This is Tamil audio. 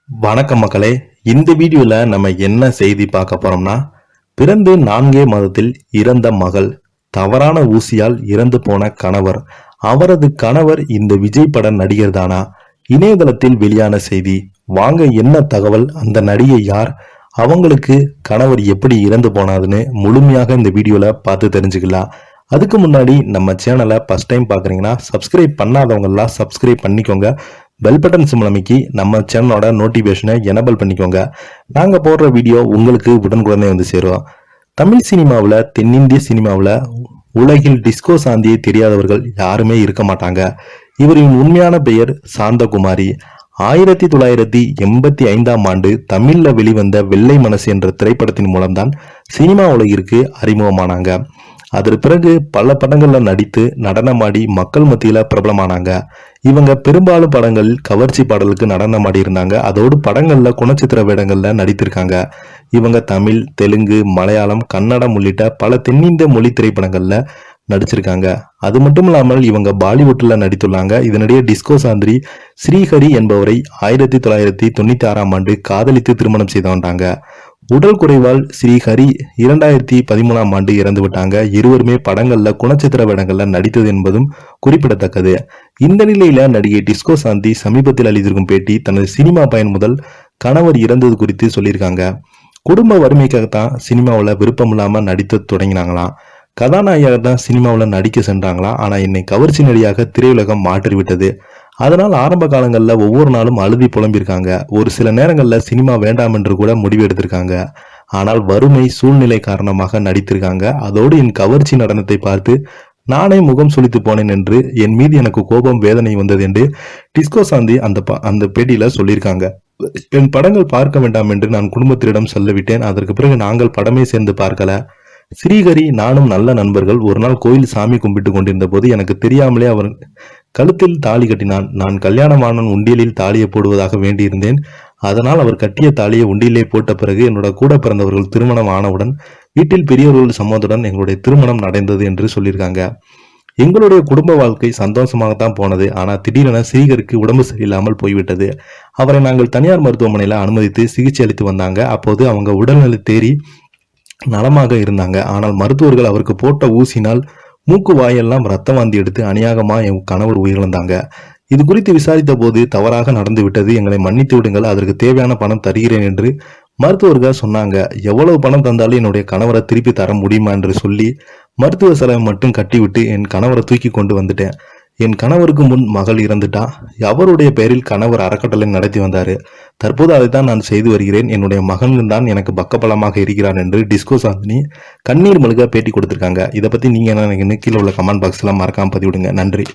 வணக்கம் மக்களே. இந்த வீடியோல நம்ம என்ன செய்தி பார்க்க போறோம்னா, பிறந்து 4 மாதத்தில் இறந்த மகள், தவறான ஊசியால் இறந்து போன கணவர், அவரது கணவர் இந்த விஜய் பட நடிகர் தானா? இணையதளத்தில் வெளியான செய்தி. வாங்க, என்ன தகவல், அந்த நடிகை யார், அவங்களுக்கு கணவர் எப்படி இறந்து போனாதுன்னு முழுமையாக இந்த வீடியோல பார்த்து தெரிஞ்சுக்கலாம். அதுக்கு முன்னாடி நம்ம சேனலை ஃபர்ஸ்ட் டைம் பார்க்குறீங்கன்னா சப்ஸ்கிரைப் பண்ணாதவங்க எல்லாம் சப்ஸ்கிரைப் பண்ணிக்கோங்க. பெல் பட்டன் சிம்பிள் அமைக்கி நம்ம சேனலோட நோட்டிஃபிகேஷனை எனபிள் பண்ணிக்கோங்க. நாங்கள் போடுற வீடியோ உங்களுக்கு உடனுக்குடனே வந்து சேரும். தமிழ் சினிமாவில், தென்னிந்திய சினிமாவில் உலகில் டிஸ்கோ சாந்தியை தெரியாதவர்கள் யாருமே இருக்க மாட்டாங்க. இவரின் உண்மையான பெயர் சாந்தகுமாரி. 1985ஆம் ஆண்டு தமிழ்ல வெளிவந்த வெள்ளை மனசு என்ற திரைப்படத்தின் மூலம்தான் சினிமா உலகிற்கு அறிமுகமானாங்க. அதற்கு பிறகு பல படங்கள்ல நடித்து நடனமாடி மக்கள் மத்தியில பிரபலமானாங்க. இவங்க பெரும்பாலும் படங்களில் கவர்ச்சி பாடலுக்கு நடனமாடி இருந்தாங்க. அதோடு படங்கள்ல குணச்சித்திர வேடங்கள்ல நடித்திருக்காங்க. இவங்க தமிழ், தெலுங்கு, மலையாளம், கன்னடம் உள்ளிட்ட பல தென்னிந்திய மொழி திரைப்படங்கள்ல நடிச்சிருக்காங்க. அது மட்டும் இல்லாமல் இவங்க பாலிவுட்ல நடித்துள்ளாங்க. இதனிடையே டிஸ்கோ சாந்திரி ஸ்ரீஹரி என்பவரை 1996ஆம் ஆண்டு காதலித்து திருமணம் செய்து வந்தாங்க. உடல் குறைவால் ஸ்ரீஹரி 2013ஆம் ஆண்டு இறந்து விட்டாங்க. இருவருமே படங்கள்ல குணச்சித்திர வேடங்கள்ல நடித்தது என்பதும் குறிப்பிடத்தக்கது. இந்த நிலையில நடிகை டிஸ்கோ சாந்தி சமீபத்தில் அளித்திருக்கும் பேட்டி தனது சினிமா பயன் முதல் கணவர் இறந்தது குறித்து சொல்லியிருக்காங்க. குடும்ப வறுமைக்காகத்தான் சினிமாவில் விருப்பம் இல்லாம நடித்து தொடங்கினாங்களாம். கதாநாயகியாக தான் சினிமாவில் நடிக்க சென்றாங்களாம். ஆனா என்னை கவர்ச்சி நடிகையாக திரையுலகம் மாற்றிவிட்டது. அதனால் ஆரம்ப காலங்களில் ஒவ்வொரு நாளும் அழுதி புலம்பியிருக்காங்க. ஒரு சில நேரங்களில் சினிமா வேண்டாம் என்று கூட முடிவு எடுத்திருக்காங்க. ஆனால் வறுமை சூழ்நிலை காரணமாக நடித்திருக்காங்க. அதோடு என் கவர்ச்சி நடனத்தை பார்த்து நானே முகம் சுளித்து போனேன் என்று என் மீது எனக்கு கோபம், வேதனை வந்தது என்று டிஸ்கோ சாந்தி அந்த பேட்டியில சொல்லியிருக்காங்க. என் படங்கள் பார்க்க வேண்டாம் என்று நான் குடும்பத்திடம் சொல்லிவிட்டேன். அதற்கு பிறகு நாங்கள் படமே சேர்ந்து பார்க்கல. ஸ்ரீஹரி நானும் நல்ல நண்பர்கள். ஒரு நாள் கோயில் சாமி கும்பிட்டு கொண்டிருந்த போது எனக்கு தெரியாமலே அவர் கழுத்தில் தாலி கட்டினான். நான் கல்யாணமான உண்டியலில் தாலியை போடுவதாக வேண்டியிருந்தேன். அதனால் அவர் கட்டிய தாலியை உண்டியலே போட்ட பிறகு என்னோட கூட பிறந்தவர்கள் திருமணம் ஆனவுடன் வீட்டில் பெரியவர்கள் சம்மதத்துடன் எங்களுடைய திருமணம் நடந்தது என்று சொல்லியிருக்காங்க. எங்களுடைய குடும்ப வாழ்க்கை சந்தோஷமாகத்தான் போனது. ஆனால் திடீரென ஸ்ரீஹரிக்கு உடம்பு சரியில்லாமல் போய்விட்டது. அவரை நாங்கள் தனியார் மருத்துவமனையில் அனுமதித்து சிகிச்சை அளித்து வந்தாங்க. அப்போது அவங்க உடல்நிலை தேறி நலமாக இருந்தாங்க. ஆனால் மருத்துவர்கள் அவருக்கு போட்ட ஊசினால் மூக்கு வாயெல்லாம் ரத்தம் வாந்தி எடுத்து அநியாயமா என் கணவர் உயிரிழந்தாங்க. இது குறித்து விசாரித்த போது தவறாக நடந்து விட்டது, எங்களை மன்னித்து விடுங்கள், அதற்கு தேவையான பணம் தருகிறேன் என்று மருத்துவர்கள் சொன்னாங்க. எவ்வளவு பணம் தந்தாலும் என்னுடைய கணவரை திருப்பி தர முடியுமா என்று சொல்லி மருத்துவ செலவை மட்டும் கட்டிவிட்டு என் கணவரை தூக்கி கொண்டு வந்துட்டேன். என் கணவருக்கு முன் மகள் இறந்துட்டா. அவருடைய பெயரில் கணவர் அறக்கட்டளை நடத்தி வந்தாரு. தற்போது அதைத்தான் நான் செய்து வருகிறேன். என்னுடைய மகன் தான் எனக்கு பக்கபலமாக இருக்கிறான் என்று டிஸ்கோ சாந்தினி கண்ணீர் மல்க பேட்டி கொடுத்திருக்காங்க. இதை பத்தி நீங்க என்ன நினைக்கிறீங்க? கீழே உள்ள கமெண்ட் பாக்ஸ்ல மறக்காம பதிவிடுங்க. நன்றி.